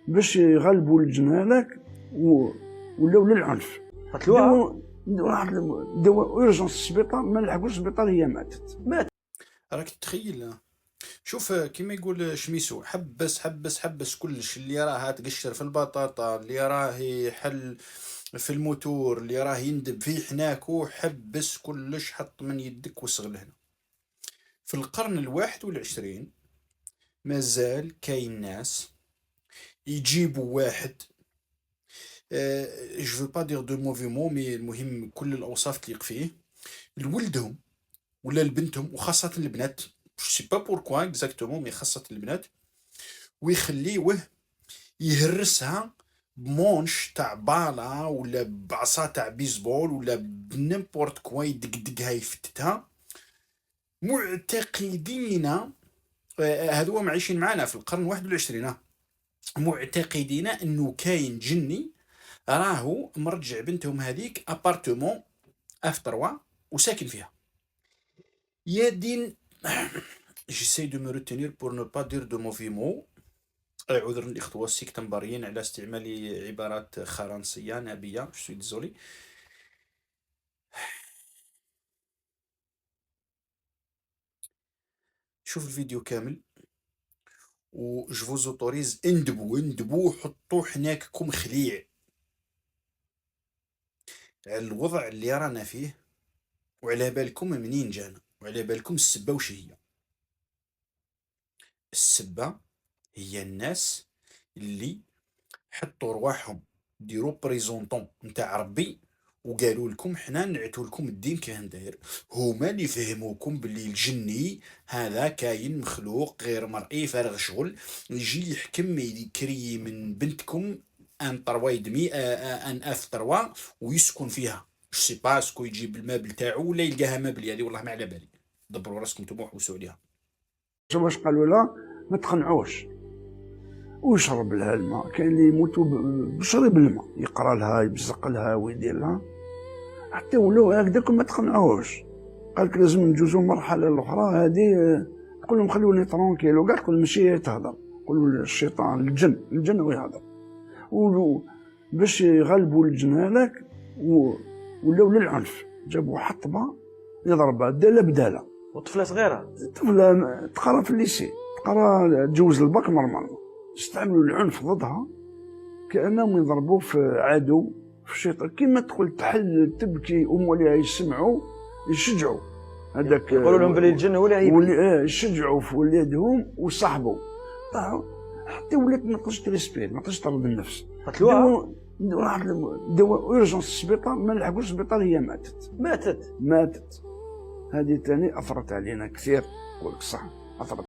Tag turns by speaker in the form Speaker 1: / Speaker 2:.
Speaker 1: باش يغلبوا الجن هذاك ولاو للعنف.
Speaker 2: قتلوها؟
Speaker 1: راح دواء اورجونس السبيطار، ما لحقوش السبيطار، هي ماتت.
Speaker 3: راك تخيل، شوف كيما يقول شميسو، حبس كلش، اللي راه تقشر في البطاطا، اللي راه يحل في الموتور، اللي راه يندب في حناكو، حبس كلش، حط من يدك وصغل هنا. في القرن 21 مازال كاين ناس يجيبوا واحد جو فو با دير دو موفي مو، مي المهم كل الاوصاف تليق فيه، لولدهم ولا لبنتهم، وخاصة البنات، سي با بوركوا اكزاكتومون، مي خاصة البنات، ويخليوه يهرسها بمونش تاع بالا ولا بعصا تاع بيسبول ولا بنيمبورت كوا، يدقدقها يفتتها، معتقدين هذو معيشين معنا في القرن 21، معتقدين انه كاين جني راهو مرجع بنتهم هذيك ابارتمون اف 3 وساكن فيها. يا دين جيساي دو مو روتينير بور نو با دير دو موفي مو، عذرا الاخوه السكتمبريين على استعمال عبارات فرنسيه نابيه، جو سوي ديزولي. شوف الفيديو كامل و جو فوز اوتوريز، اندبوا حطوا حناككم خليع على الوضع اللي رانا فيه، وعلى بالكم منين جانا، وعلى بالكم السبه وش هي. السبه هي الناس اللي حطوا رواحهم دي روبريزونطون نتاع ربي، وقالوا لكم حنا نعتوا لكم الدين كان داير، هما اللي فهموكم باللي الجني هذا كاين مخلوق غير مرئي فارغ شغل، يجي يحكم يكري من بنتكم ان طروا دمي ان اف 3 ويسكن فيها، سي با اسكو يجيب المابل تاعو ولا يلقاها مابل، هذه والله ما على بالي، دبروا راسكم نتوما وحوسوا عليها.
Speaker 1: واش قالوا لا ما تقنعوش ويشرب لها الماء، كاين اللي يموتوا بشرب الماء، يقرا لها يبزق لها ويدير لها، حتى ولاو هكذاك ما تقنعوش. قالك لازم نجوزو المرحله الاخرى هذه، تقول لهم خلوني ترونكيل، وكاع تقول ماشي هي تهضر، تقول الشيطان الجن هو يهضر، باش يغلبوا الجن هذاك ولاو للعنف، جابوا حطبه يضربها داله بداله،
Speaker 2: وطفله صغيره،
Speaker 1: طفله تقرا في الليسي، تقرا تجوز الباك نورمالمون، استعملوا العنف ضدها كانهم يضربوا في عدو، في الشيطان، كيما تقول تحل تبكي وليها يسمعوا يشجعوا هذاك،
Speaker 2: يقولوا لهم بلي الجن هو اللي يبكي،
Speaker 1: يشجعوا في ولادهم وصاحبوا، حتى ولات ما تقدرش تريسبير، ما تقدرش ترد النفس.
Speaker 2: قتلوها؟
Speaker 1: دواء اورجونس السبيطار، ما لحقوش السبيطار، هي ماتت. هذه ثاني اثرت علينا كثير، نقول لك صح، اثرت.